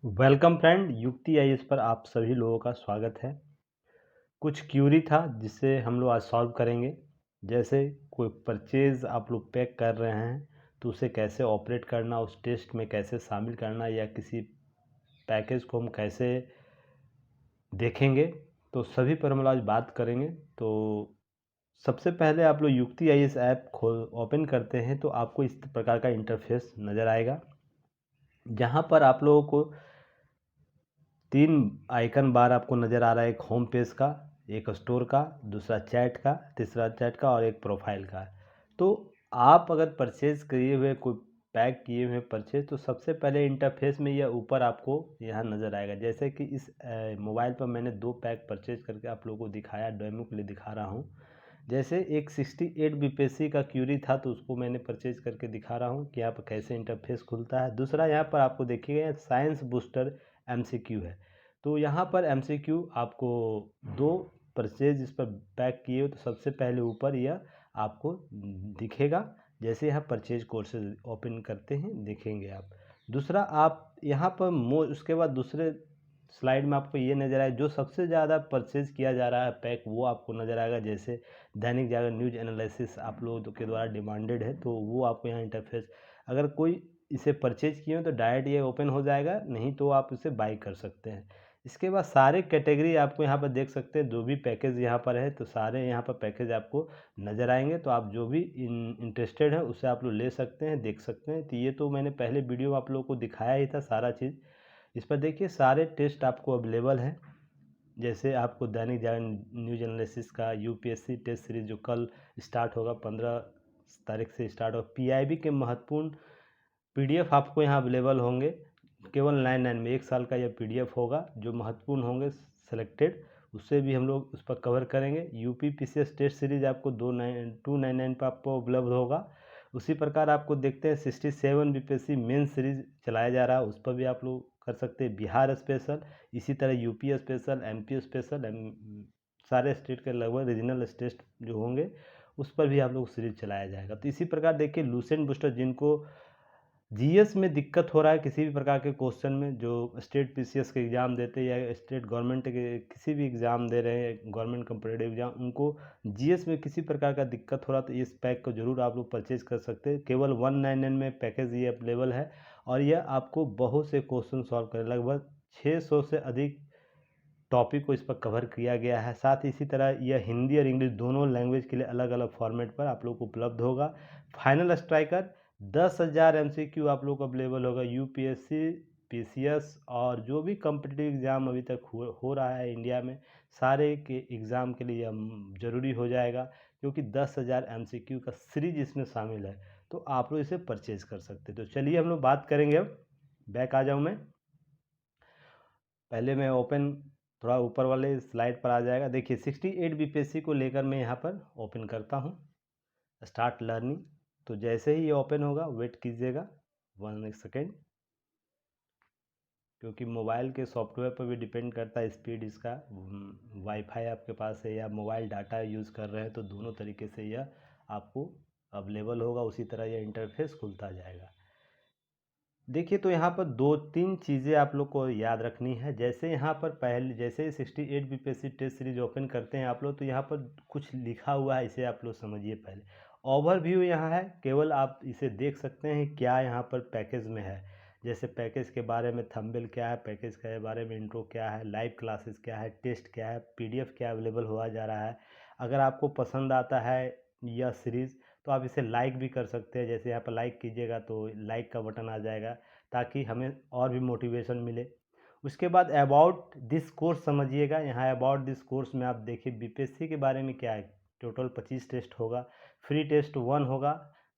Welcome friend, युक्ति IAS पर आप सभी लोगों का स्वागत है। कुछ क्यूरी था जिसे हम लोग आज सॉल्व करेंगे। जैसे कोई परचेज़ आप लोग पैक कर रहे हैं तो उसे कैसे ऑपरेट करना, उस टेस्ट में कैसे शामिल करना, या किसी पैकेज को हम कैसे देखेंगे, तो सभी पर हम आज बात करेंगे। तो सबसे पहले आप लोग युक्ति आईएएस ऐप खोल ओपन करते हैं तो आपको इस प्रकार का इंटरफेस नज़र आएगा, जहाँ पर आप लोगों को 3 आइकन बार आपको नज़र आ रहा है। एक होम पेज का, एक स्टोर का, दूसरा चैट का, तीसरा चैट का और एक प्रोफाइल का। तो आप अगर परचेज़ किए हुए कोई पैक किए हुए परचेज़, तो सबसे पहले इंटरफेस में यह ऊपर आपको यहाँ नज़र आएगा। जैसे कि इस मोबाइल पर मैंने 2 पैक परचेज़ करके आप लोगों को दिखाया, डेमो के लिए दिखा रहा हूँ। जैसे एक 68 बीपीएससी का क्यूरी था तो उसको मैंने परचेज़ करके दिखा रहा हूँ कि यहाँ पर कैसे इंटरफेस खुलता है। दूसरा यहाँ पर आपको देखिएगा साइंस बूस्टर एमसीक्यू है। तो यहाँ पर एमसीक्यू आपको 2 परचेज इस पर पैक किए हो तो सबसे पहले ऊपर यह आपको दिखेगा। जैसे यहाँ परचेज कोर्सेज ओपन करते हैं दिखेंगे आप। दूसरा आप यहाँ पर उसके बाद दूसरे स्लाइड में आपको ये नज़र आए जो सबसे ज़्यादा परचेज किया जा रहा है पैक, वो आपको नज़र आएगा। जैसे दैनिक जागरण न्यूज एनालिसिस आप लोगों के द्वारा डिमांडेड है, तो वो आपको यहाँ इंटरफेस, अगर कोई इसे परचेज किए हो तो डायरेक्ट ये ओपन हो जाएगा, नहीं तो आप इसे बाई कर सकते हैं। इसके बाद सारे कैटेगरी आपको यहाँ पर देख सकते हैं, जो भी पैकेज यहाँ पर है तो सारे यहाँ पर पैकेज आपको नज़र आएंगे। तो आप जो भी इंटरेस्टेड है उसे आप लोग ले सकते हैं, देख सकते हैं। तो ये तो मैंने पहले वीडियो आप लोगों को दिखाया ही था सारा चीज़। इस पर देखिए सारे टेस्ट आपको अवेलेबल हैं। जैसे आपको दैनिक जागरण न्यूज एनालिसिस का यूपीएससी टेस्ट सीरीज जो कल स्टार्ट होगा, 15 तारीख से स्टार्ट होगा। पीआईबी के महत्वपूर्ण पीडीएफ आपको यहाँ अवेलेबल होंगे, केवल 99 में 1 साल का यह पीडीएफ होगा। जो महत्वपूर्ण होंगे सिलेक्टेड, उससे भी हम लोग उस पर कवर करेंगे। यूपी पीसीएस टेस्ट सीरीज आपको 299 पर आपको उपलब्ध होगा। उसी प्रकार आपको देखते हैं 67 बीपीएससी मेन सीरीज चलाया जा रहा है, उस पर भी आप लोग कर सकते हैं। बिहार स्पेशल, इसी तरह यूपी स्पेशल, एमपी स्पेशल, सारे स्टेट के लगभग रीजनल स्टेट जो होंगे उस पर भी आप लोग सीरीज चलाया जाएगा। तो इसी प्रकार देखिए लूसेंट बूस्टर, जिनको जीएस में दिक्कत हो रहा है किसी भी प्रकार के क्वेश्चन में, जो स्टेट पीसीएस के एग्ज़ाम देते हैं या स्टेट गवर्नमेंट के किसी भी एग्ज़ाम दे रहे हैं, गवर्नमेंट कम्पिटिटिव एग्ज़ाम, उनको जीएस में किसी प्रकार का दिक्कत हो रहा तो इस पैक को ज़रूर आप लोग परचेज़ कर सकते हैं। केवल 199 में पैकेज ये अवेलेबल है और यह आपको बहुत से क्वेश्चन सॉल्व करे, लगभग 600 से अधिक टॉपिक को इस पर कवर किया गया है। साथ ही इसी तरह यह हिंदी और इंग्लिश दोनों लैंग्वेज के लिए अलग अलग फॉर्मेट पर आप लोग को उपलब्ध होगा। फाइनल स्ट्राइकर 10,000 एमसीक्यू आप लोग को अवेलेबल होगा। यूपीएससी, पीसीएस और जो भी कम्पिटिटिव एग्ज़ाम अभी तक हो रहा है इंडिया में, सारे के एग्ज़ाम के लिए यह ज़रूरी हो जाएगा, क्योंकि 10,000 एमसीक्यू का सीरीज इसमें शामिल है। तो आप लोग इसे परचेज कर सकते हैं। तो चलिए हम लोग बात करेंगे। अब बैक आ जाऊँ मैं, पहले मैं ओपन, थोड़ा ऊपर वाले स्लाइड पर आ जाएगा। देखिए 68 बीपीएससी को लेकर मैं यहाँ पर ओपन करता हूँ, स्टार्ट लर्निंग। तो जैसे ही ये ओपन होगा वेट कीजिएगा 1 सेकेंड, क्योंकि मोबाइल के सॉफ्टवेयर पर भी डिपेंड करता है स्पीड इसका। वाईफाई आपके पास है या मोबाइल डाटा यूज़ कर रहे हैं तो दोनों तरीके से यह आपको अवेलेबल होगा। उसी तरह यह इंटरफेस खुलता जाएगा। देखिए तो यहाँ पर 2-3 चीज़ें आप लोग को याद रखनी है। जैसे यहाँ पर पहले, जैसे 68 बीपीएससी टेस्ट सीरीज ओपन करते हैं आप लोग, तो यहाँ पर कुछ लिखा हुआ है, इसे आप लोग समझिए। पहले ओवरव्यू यहाँ है, केवल आप इसे देख सकते हैं क्या यहाँ पर पैकेज में है। जैसे पैकेज के बारे में थंबनेल क्या है, पैकेज के बारे में इंट्रो क्या है, लाइव क्लासेस क्या है, टेस्ट क्या है, पीडीएफ क्या अवेलेबल हुआ जा रहा है। अगर आपको पसंद आता है यह सीरीज़ तो आप इसे लाइक भी कर सकते हैं। जैसे यहाँ पर लाइक कीजिएगा तो लाइक का बटन आ जाएगा, ताकि हमें और भी मोटिवेशन मिले। उसके बाद अबाउट दिस कोर्स समझिएगा। यहाँ अबाउट दिस कोर्स में आप देखिए बीपीएससी के बारे में क्या है। टोटल 25 टेस्ट होगा, फ्री टेस्ट 1 होगा,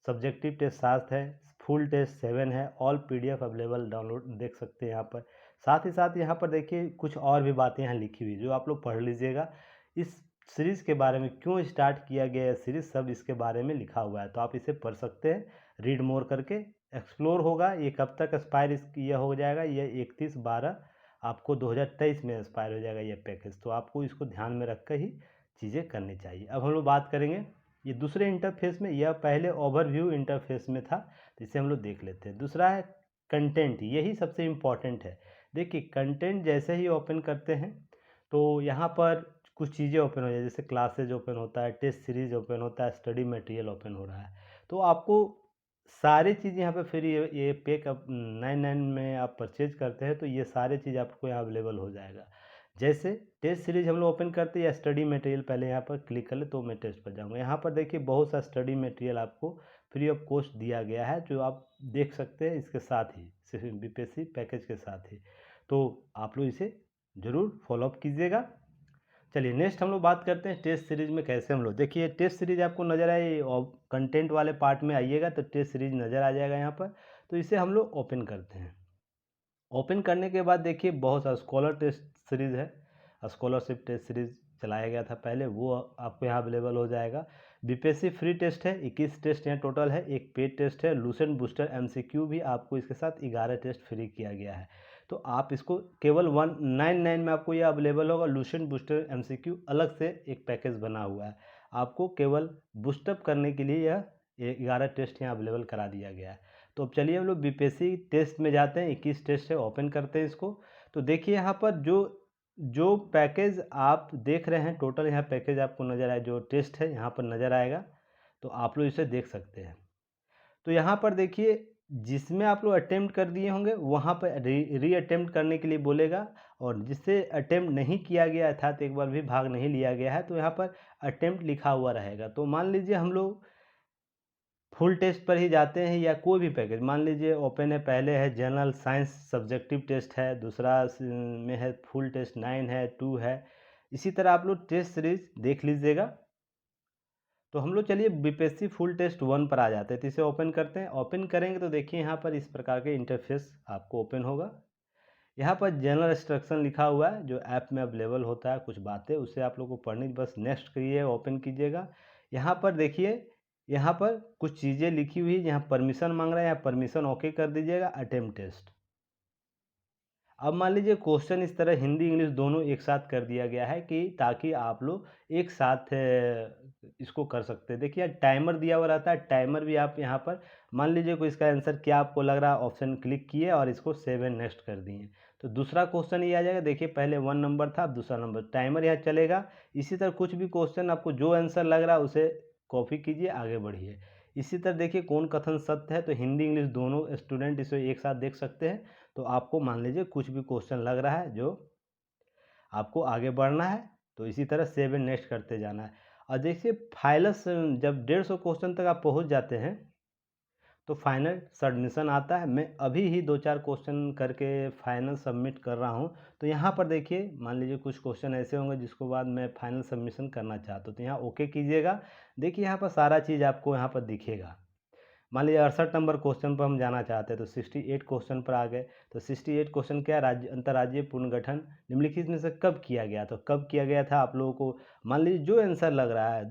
सब्जेक्टिव टेस्ट 7 है, फुल टेस्ट 7 है। ऑल पीडीएफ अवेलेबल डाउनलोड देख सकते हैं यहाँ पर। साथ ही साथ यहाँ पर देखिए कुछ और भी बातें यहाँ लिखी हुई, जो आप लोग पढ़ लीजिएगा। इस सीरीज़ के बारे में, क्यों स्टार्ट किया गया है सीरीज़, सब इसके बारे में लिखा हुआ है। तो आप इसे पढ़ सकते हैं रीड मोर करके। एक्सप्लोर होगा, ये कब तक एक्सपायर यह हो जाएगा, ये 31/12 आपको 2023 में एक्सपायर हो जाएगा ये पैकेज। तो आपको इसको ध्यान में रख कर ही चीज़ें करनी चाहिए। अब हम लोग बात करेंगे ये दूसरे इंटरफेस में। यह पहले ओवरव्यू इंटरफेस में था, तो इसे हम लोग देख लेते हैं। दूसरा है कंटेंट, यही सबसे इम्पॉर्टेंट है। देखिए कंटेंट जैसे ही ओपन करते हैं तो यहाँ पर कुछ चीज़ें ओपन हो जाए, जैसे क्लासेज ओपन होता है, टेस्ट सीरीज ओपन होता है, स्टडी मटेरियल ओपन हो रहा है। तो आपको सारी चीज़ यहाँ पे फ्री, ये पे कब 99 में आप परचेज करते हैं तो ये सारी चीज़ आपको यहाँ अवेलेबल हो जाएगा। जैसे टेस्ट सीरीज हम लोग ओपन करते हैं या स्टडी मटेरियल, पहले यहाँ पर क्लिक कर ले तो मैं टेस्ट पर जाऊँगा। यहाँ पर देखिए बहुत सा स्टडी मटेरियल आपको फ्री ऑफ कॉस्ट दिया गया है, जो आप देख सकते हैं इसके साथ ही, सिर्फ बीपीएससी पैकेज के साथ ही। तो आप लोग इसे ज़रूर फॉलोअप कीजिएगा। चलिए नेक्स्ट हम लोग बात करते हैं टेस्ट सीरीज में कैसे हम लोग, देखिए टेस्ट सीरीज आपको नज़र आए और कंटेंट वाले पार्ट में आइएगा तो टेस्ट सीरीज नज़र आ जाएगा यहाँ पर। तो इसे हम लोग ओपन करते हैं। ओपन करने के बाद देखिए बहुत सारा स्कॉलर टेस्ट सीरीज़ है, स्कॉलरशिप टेस्ट सीरीज़ चलाया गया था पहले, वो आपको यहाँ अवेलेबल हो जाएगा। बीपीएससी फ्री टेस्ट है, 21 टेस्ट यहाँ टोटल है, एक पेड टेस्ट है। लूसेंट बूस्टर एमसीक्यू भी आपको इसके साथ 11 टेस्ट फ्री किया गया है। तो आप इसको केवल 199 में आपको ये अवेलेबल होगा। लूसेंट बूस्टर एमसीक्यू अलग से एक पैकेज बना हुआ है, आपको केवल बूस्टअप करने के लिए यह 11 टेस्ट यहाँ अवेलेबल करा दिया गया है। तो अब चलिए हम लोग बीपीएससी टेस्ट में जाते हैं, 21 टेस्ट है, ओपन करते हैं इसको। तो देखिए यहाँ पर जो जो पैकेज आप देख रहे हैं, टोटल यहाँ पैकेज आपको नज़र आए, जो टेस्ट है यहाँ पर नज़र आएगा, तो आप लोग इसे देख सकते हैं। तो यहाँ पर देखिए जिसमें आप लोग अटेम्प्ट कर दिए होंगे वहाँ पर री अटेम्प्ट करने के लिए बोलेगा, और जिससे अटेम्प्ट नहीं किया गया अर्थात एक बार भी भाग नहीं लिया गया है तो यहाँ पर अटेम्प्ट लिखा हुआ रहेगा। तो मान लीजिए हम लोग फुल टेस्ट पर ही जाते हैं या कोई भी पैकेज, मान लीजिए ओपन है, पहले है जनरल साइंस सब्जेक्टिव टेस्ट है, दूसरा में है फुल टेस्ट 9 है, 2 है, इसी तरह आप लोग टेस्ट सीरीज देख लीजिएगा। तो हम लोग चलिए बीपीएससी फुल टेस्ट 1 पर आ जाते हैं, तो इसे ओपन करते हैं। ओपन करेंगे तो देखिए यहाँ पर इस प्रकार के इंटरफेस आपको ओपन होगा। यहाँ पर जनरल इंस्ट्रक्शन लिखा हुआ है जो ऐप में अवेलेबल होता है, कुछ बातें उसे आप लोग को पढ़नी, बस नेक्स्ट करिए, ओपन कीजिएगा। यहाँ पर देखिए यहाँ पर कुछ चीज़ें लिखी हुई है, यहाँ परमिशन मांग रहा है, यहाँ परमिशन ओके कर दीजिएगा। अटेम्प्ट टेस्ट, अब मान लीजिए क्वेश्चन इस तरह हिंदी इंग्लिश दोनों एक साथ कर दिया गया है कि ताकि आप लोग एक साथ इसको कर सकते हैं। देखिए टाइमर दिया हुआ रहता है, टाइमर भी आप यहाँ पर मान लीजिए कोई इसका आंसर क्या आपको लग रहा है, ऑप्शन क्लिक किए और इसको सेव एंड नेक्स्ट कर दिए, तो दूसरा क्वेश्चन ये आ जाएगा। देखिए पहले 1 नंबर था, अब दूसरा नंबर, टाइमर यहाँ चलेगा। इसी तरह कुछ भी क्वेश्चन आपको जो आंसर लग रहा है उसे कॉपी कीजिए, आगे बढ़िए। इसी तरह देखिए कौन कथन सत्य है, तो हिंदी इंग्लिश दोनों स्टूडेंट इसे एक साथ देख सकते हैं। तो आपको मान लीजिए कुछ भी क्वेश्चन लग रहा है जो आपको आगे बढ़ना है, तो इसी तरह सेव एंड नेक्स्ट करते जाना है। और देखिए फाइनल जब 150 क्वेश्चन तक आप पहुंच जाते हैं तो फाइनल सबमिशन आता है। मैं अभी ही 2-4 क्वेश्चन करके फाइनल सबमिट कर रहा हूं। तो यहाँ पर देखिए मान लीजिए कुछ क्वेश्चन ऐसे होंगे जिसको बाद मैं फाइनल सबमिशन करना चाहता हूँ, तो यहाँ ओके कीजिएगा। देखिए यहाँ पर सारा चीज़ आपको यहाँ पर दिखेगा। मान लीजिए 68 नंबर क्वेश्चन पर हम जाना चाहते हैं तो 68 क्वेश्चन पर आ गए। तो 68 क्वेश्चन क्या, राज्य अंतर्राज्यीय पुनर्गठन निम्नलिखित में से कब किया गया, तो कब किया गया था आप लोगों को मान लीजिए जो आंसर लग रहा है,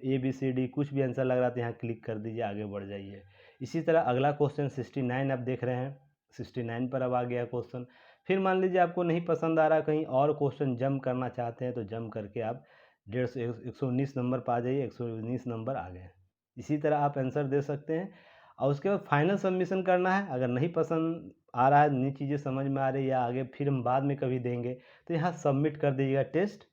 ABCD कुछ भी आंसर लग रहा है तो यहाँ क्लिक कर दीजिए, आगे बढ़ जाइए। इसी तरह अगला क्वेश्चन 69 आप देख रहे हैं, 69 पर अब आ गया क्वेश्चन। फिर मान लीजिए आपको नहीं पसंद आ रहा, कहीं और क्वेश्चन जम करना चाहते हैं तो जम करके आप 119 नंबर पर आ जाइए, 119 नंबर आ गए। इसी तरह आप आंसर दे सकते हैं और उसके बाद फाइनल सबमिशन करना है। अगर नहीं पसंद आ रहा है, नई चीज़ें समझ में आ रही है या आगे फिर हम बाद में कभी देंगे, तो यहाँ सबमिट कर दीजिएगा टेस्ट।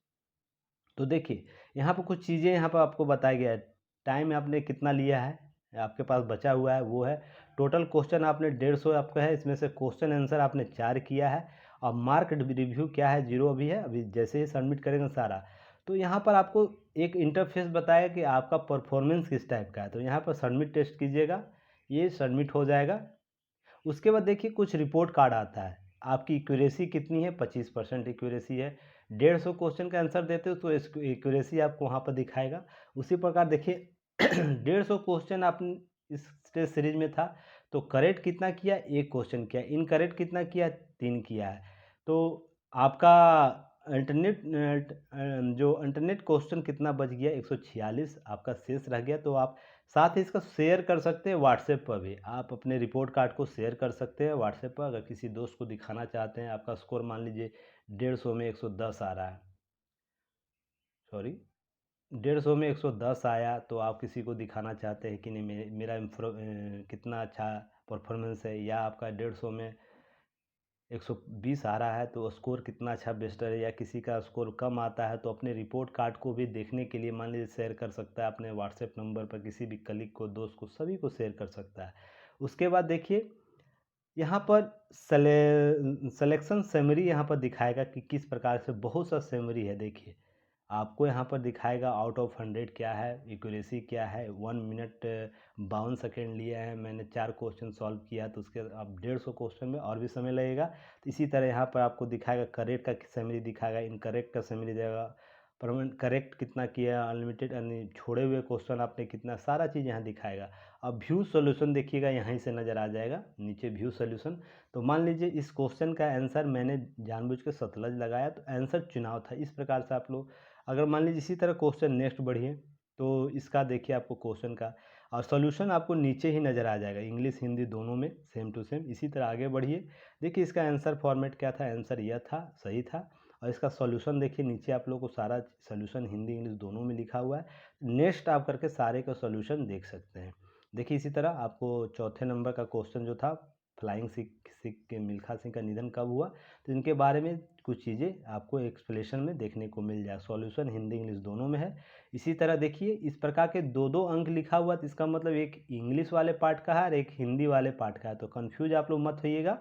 तो देखिए यहाँ पर कुछ चीज़ें यहाँ पर आपको बताया गया है, टाइम आपने कितना लिया है, आपके पास बचा हुआ है वो है, टोटल क्वेश्चन आपने 150 आपका है, इसमें से क्वेश्चन आंसर आपने 4 किया है, और मार्क रिव्यू क्या है, 0 अभी है, अभी जैसे ही सबमिट करेंगे सारा। तो यहाँ पर आपको एक इंटरफेस बताएगा कि आपका परफॉर्मेंस किस टाइप का है, तो यहाँ पर सबमिट टेस्ट कीजिएगा, ये सबमिट हो जाएगा। उसके बाद देखिए कुछ रिपोर्ट कार्ड आता है, आपकी एक्यूरेसी कितनी है, 25% एक्यूरेसी है। 150 क्वेश्चन का आंसर देते हो तो एक्यूरेसी आपको वहाँ पर दिखाएगा। उसी प्रकार देखिए 150 क्वेश्चन आप इस टेस्ट सीरीज में था, तो करेक्ट कितना किया, 1 क्वेश्चन किया, इनकरेक्ट कितना किया, 3 किया है। तो आपका अल्टरनेट जो अल्टरनेट क्वेश्चन कितना बच गया, 146 आपका शेष रह गया। तो आप साथ ही इसका शेयर कर सकते हैं व्हाट्सएप पर भी, आप अपने रिपोर्ट कार्ड को शेयर कर सकते हैं व्हाट्सएप पर, अगर किसी दोस्त को दिखाना चाहते हैं। आपका स्कोर मान लीजिए 150 में 110 आ रहा है, सॉरी 150 में 110 आया, तो आप किसी को दिखाना चाहते हैं कि नहीं मेरा कितना अच्छा परफॉर्मेंस है, या आपका 150 में 120 आ रहा है तो स्कोर कितना अच्छा बेस्टर है, या किसी का स्कोर कम आता है तो अपने रिपोर्ट कार्ड को भी देखने के लिए मान लीजिए शेयर कर सकता है अपने व्हाट्सएप नंबर पर, किसी भी कलीग को, दोस्त को, सभी को शेयर कर सकता है। उसके बाद देखिए यहाँ पर सिलेक्शन समरी यहाँ पर दिखाएगा कि किस प्रकार से, बहुत सा समरी है। देखिए आपको यहाँ पर दिखाएगा आउट ऑफ 100 क्या है, एक्यूरेसी क्या है, 1 मिनट 52 सेकेंड लिए हैं, मैंने 4 क्वेश्चन सॉल्व किया, तो उसके अब 150 क्वेश्चन में और भी समय लगेगा। तो इसी तरह यहाँ पर आपको दिखाएगा करेक्ट का समरी दिखाएगा, इनकरेक्ट का समरी देगा, परमानेंट करेक्ट कितना किया, अनलिमिटेड यानी छोड़े हुए क्वेश्चन आपने कितना, सारा चीज़ यहाँ दिखाएगा। अब व्यू सॉल्यूशन देखिएगा, यहीं से नज़र आ जाएगा नीचे व्यू सॉल्यूशन। तो मान लीजिए इस क्वेश्चन का आंसर मैंने जानबूझ के सतलज लगाया, तो आंसर चुनाव था। इस प्रकार से आप लोग अगर मान लीजिए इसी तरह क्वेश्चन नेक्स्ट बढ़िए, तो इसका देखिए आपको क्वेश्चन का और सॉल्यूशन आपको नीचे ही नज़र आ जाएगा, इंग्लिश हिंदी दोनों में सेम टू सेम। इसी तरह आगे बढ़िए, देखिए इसका आंसर फॉर्मेट क्या था, आंसर यह था, सही था। और इसका सॉल्यूशन देखिए नीचे आप लोगों को सारा सॉल्यूशन हिंदी इंग्लिश दोनों में लिखा हुआ है। नेक्स्ट आप करके सारे का सॉल्यूशन देख सकते हैं। देखिए इसी तरह आपको चौथे नंबर का क्वेश्चन जो था, फ्लाइंग सिख के मिल्खा सिंह का निधन कब हुआ, तो इनके बारे में कुछ चीज़ें आपको एक्सप्लेनेशन में देखने को मिल जाए। सॉल्यूशन हिंदी इंग्लिश दोनों में है। इसी तरह देखिए इस प्रकार के 2-2 अंक लिखा हुआ, तो इसका मतलब एक इंग्लिश वाले पार्ट का है और एक हिंदी वाले पार्ट का है। तो कन्फ्यूज आप लोग मत होइएगा।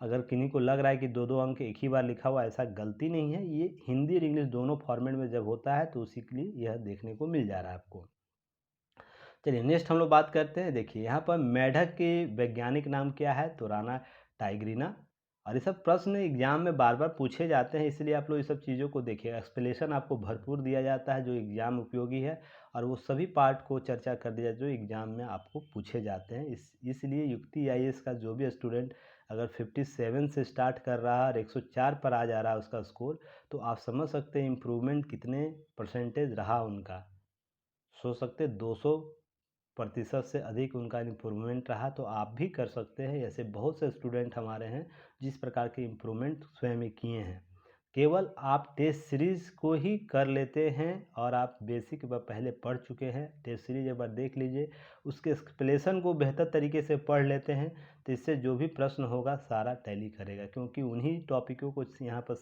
अगर किन्हीं को लग रहा है कि 2-2 अंक एक ही बार लिखा हुआ, ऐसा गलती नहीं है। ये हिंदी और इंग्लिश दोनों फॉर्मेट में जब होता है तो उसी के लिए यह देखने को मिल जा रहा है आपको। चलिए नेक्स्ट हम लोग बात करते हैं। देखिए यहाँ पर मेढक के वैज्ञानिक नाम क्या है, तो राना टाइग्रीना। और ये सब प्रश्न एग्जाम में बार बार पूछे जाते हैं, इसलिए आप लोग ये सब चीज़ों को देखिए। एक्सप्लेनेशन आपको भरपूर दिया जाता है जो एग्जाम उपयोगी है, और वो सभी पार्ट को चर्चा कर दिया जो एग्जाम में आपको पूछे जाते हैं। इसलिए युक्ति आईएएस का जो भी स्टूडेंट अगर 57 से स्टार्ट कर रहा है और 104 पर आ जा रहा है उसका स्कोर, तो आप समझ सकते हैं इम्प्रूवमेंट कितने परसेंटेज रहा उनका। सोच सकते 200% से अधिक उनका इम्प्रूवमेंट रहा। तो आप भी कर सकते हैं, ऐसे बहुत से स्टूडेंट हमारे हैं जिस प्रकार के इम्प्रूवमेंट स्वयं ही किए हैं। केवल आप टेस्ट सीरीज़ को ही कर लेते हैं और आप बेसिक पहले पढ़ चुके हैं, टेस्ट सीरीज एक बार देख लीजिए, उसके एक्सप्लेनेशन को बेहतर तरीके से पढ़ लेते हैं, तो इससे जो भी प्रश्न होगा सारा टैली करेगा, क्योंकि उन्हीं टॉपिकों को यहाँ पर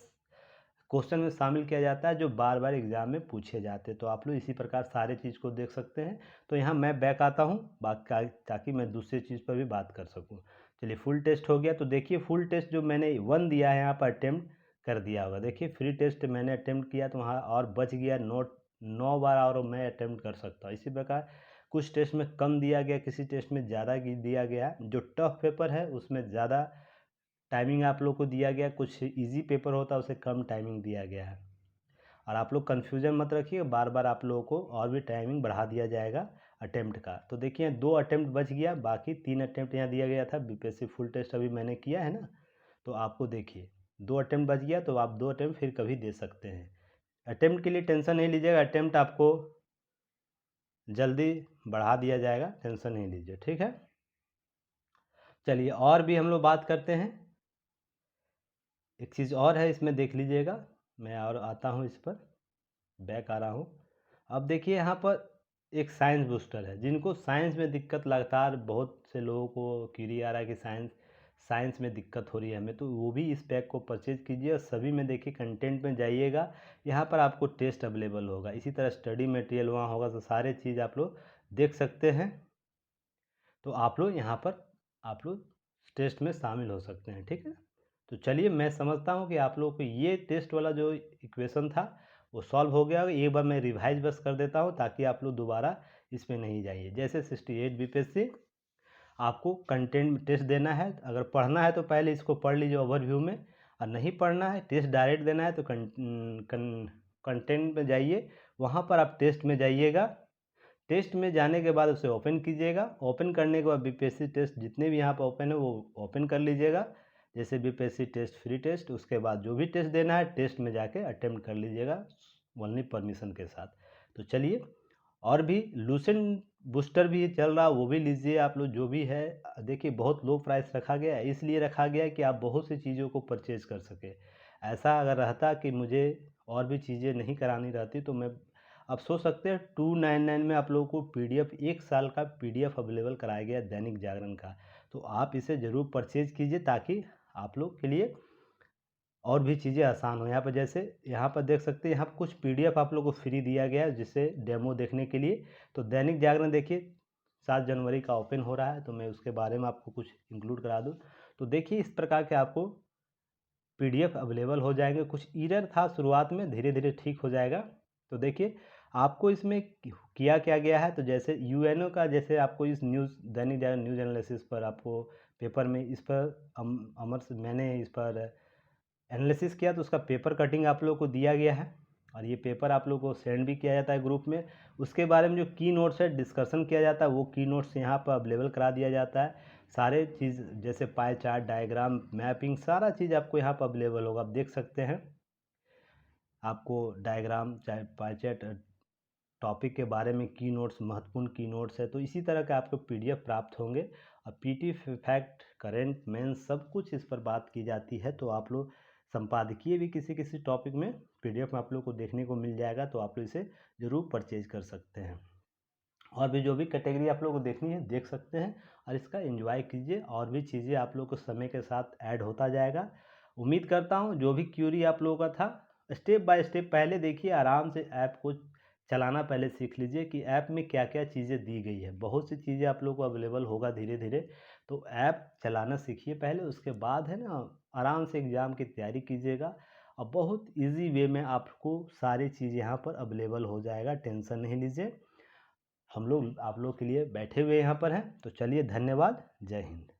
क्वेश्चन में शामिल किया जाता है जो बार बार एग्जाम में पूछे जाते हैं। तो आप लोग इसी प्रकार सारे चीज़ को देख सकते हैं। तो यहाँ मैं बैक आता हूँ बात का, ताकि मैं दूसरी चीज़ पर भी बात कर सकूँ। चलिए फुल टेस्ट हो गया। तो देखिए फुल टेस्ट जो मैंने 1 दिया है यहाँ पर अटेम्प्ट कर दिया होगा। देखिए फ्री टेस्ट मैंने अटेम्प्ट किया तो वहाँ और बच गया 9 बार और मैं अटेम्प्ट कर सकता हूँ। इसी प्रकार कुछ टेस्ट में कम दिया गया, किसी टेस्ट में ज़्यादा दिया गया। जो टफ पेपर है उसमें ज़्यादा टाइमिंग आप लोग को दिया गया, कुछ इजी पेपर होता है उसे कम टाइमिंग दिया गया है। और आप लोग कन्फ्यूजन मत रखिए, बार बार आप लोगों को और भी टाइमिंग बढ़ा दिया जाएगा अटेम्प्ट का। तो देखिए 2 अटेम्प्ट बच गया, बाकी 3 अटेम्प्ट यहाँ दिया गया था। बीपीएससी फुल टेस्ट अभी मैंने किया है ना, तो आपको देखिए 2 अटेम्प्ट बच गया, तो आप 2 अटेम्प्ट फिर कभी दे सकते हैं। अटेम्प्ट के लिए टेंशन नहीं लीजिएगा, अटेम्प्ट आपको जल्दी बढ़ा दिया जाएगा, टेंशन नहीं लीजिए, ठीक है। चलिए और भी हम लोग बात करते हैं। एक चीज़ और है इसमें देख लीजिएगा, मैं और आता हूँ इस पर, बैक आ रहा हूँ। अब देखिए यहाँ पर एक साइंस बूस्टर है। जिनको साइंस में दिक्कत, लगातार बहुत से लोगों को क्यूरी आ रहा है कि साइंस में दिक्कत हो रही है हमें, तो वो भी इस पैक को परचेज कीजिए। और सभी में देखिए कंटेंट में जाइएगा, यहाँ पर आपको टेस्ट अवेलेबल होगा। इसी तरह स्टडी मटेरियल वहाँ होगा, तो सारे चीज़ आप लोग देख सकते हैं। तो आप लोग यहाँ पर आप लोग टेस्ट में शामिल हो सकते हैं, ठीक है। तो चलिए मैं समझता हूँ कि आप लोगों को ये टेस्ट वाला जो इक्वेशन था वो सॉल्व हो गया होगा। एक बार मैं रिवाइज बस कर देता हूँ ताकि आप लोग दोबारा इसमें नहीं जाइए। जैसे 68 बीपीएससी आपको कंटेंट टेस्ट देना है, अगर पढ़ना है तो पहले इसको पढ़ लीजिए ओवरव्यू में, और नहीं पढ़ना है टेस्ट डायरेक्ट देना है तो कंटेंट में जाइए, वहाँ पर आप टेस्ट में जाइएगा। टेस्ट में जाने के बाद उसे ओपन कीजिएगा। ओपन करने के बाद बीपीएससी टेस्ट जितने भी यहाँ पर ओपन है वो ओपन कर लीजिएगा, जैसे बीपीएससी टेस्ट, फ्री टेस्ट। उसके बाद जो भी टेस्ट देना है टेस्ट में जाके अटेम्प्ट कर लीजिएगा ओनली परमिशन के साथ। तो चलिए और भी लूसेंट बूस्टर भी चल रहा, वो भी लीजिए आप लोग, जो भी है। देखिए बहुत लो प्राइस रखा गया है, इसलिए रखा गया है कि आप बहुत सी चीज़ों को परचेज कर सके। ऐसा अगर रहता कि मुझे और भी चीज़ें नहीं करानी रहती तो मैं, आप सोच सकते हैं 299 में आप लोगों को पीडीएफ, 1 साल का पीडीएफ अवेलेबल कराया गया दैनिक जागरण का। तो आप इसे ज़रूर परचेज कीजिए ताकि आप लोग के लिए और भी चीज़ें आसान हो। यहाँ पर जैसे यहाँ पर देख सकते हैं, यहाँ पर कुछ पीडीएफ आप लोग को फ्री दिया गया है जिससे डेमो देखने के लिए। तो दैनिक जागरण देखिए 7 जनवरी का ओपन हो रहा है, तो मैं उसके बारे में आपको कुछ इंक्लूड करा दूँ। तो देखिए इस प्रकार के आपको पीडीएफ अवेलेबल हो जाएंगे। कुछ एरर था शुरुआत में, धीरे धीरे ठीक हो जाएगा। तो देखिए आपको इसमें किया क्या गया है, तो जैसे यूएनओ का, जैसे आपको इस news Dainik Jagran news analysis पर आपको पेपर में इस पर मैंने इस पर एनालिसिस किया, तो उसका पेपर कटिंग आप लोगों को दिया गया है और ये पेपर आप लोगों को सेंड भी किया जाता है ग्रुप में। उसके बारे में जो की नोट्स है डिस्कशन किया जाता है, वो की नोट्स यहाँ पर अवेलेबल करा दिया जाता है। सारे चीज़ जैसे पाई चार्ट, डायग्राम, मैपिंग, सारा चीज़ आपको यहाँ पर अवेलेबल होगा। आप देख सकते हैं, आपको डायग्राम, चाहे पाई चार्ट, टॉपिक के बारे में की नोट्स, महत्वपूर्ण की नोट्स है, तो इसी तरह के आपको पीडीएफ प्राप्त होंगे। और पीटी फैक्ट, करेंट, मेंस, सब कुछ इस पर बात की जाती है। तो आप लोग संपादकीय भी किसी किसी टॉपिक में पीडीएफ में आप लोग को देखने को मिल जाएगा, तो आप लोग इसे ज़रूर परचेज कर सकते हैं। और भी जो भी कैटेगरी आप लोग को देखनी है देख सकते हैं और इसका एंजॉय कीजिए। और भी चीज़ें आप लोग को समय के साथ ऐड होता जाएगा। उम्मीद करता हूँ जो भी क्यूरी आप लोगों का था स्टेप बाय स्टेप पहले देखिए, आराम से ऐप को चलाना पहले सीख लीजिए कि ऐप में क्या क्या चीज़ें दी गई है। बहुत सी चीज़ें आप लोग को अवेलेबल होगा धीरे धीरे, तो ऐप चलाना सीखिए पहले, उसके बाद है ना आराम से एग्ज़ाम की तैयारी कीजिएगा। और बहुत इजी वे में आपको सारी चीज़ यहाँ पर अवेलेबल हो जाएगा, टेंशन नहीं लीजिए। हम लोग आप लोग के लिए बैठे हुए यहाँ पर हैं। तो चलिए, धन्यवाद, जय हिंद।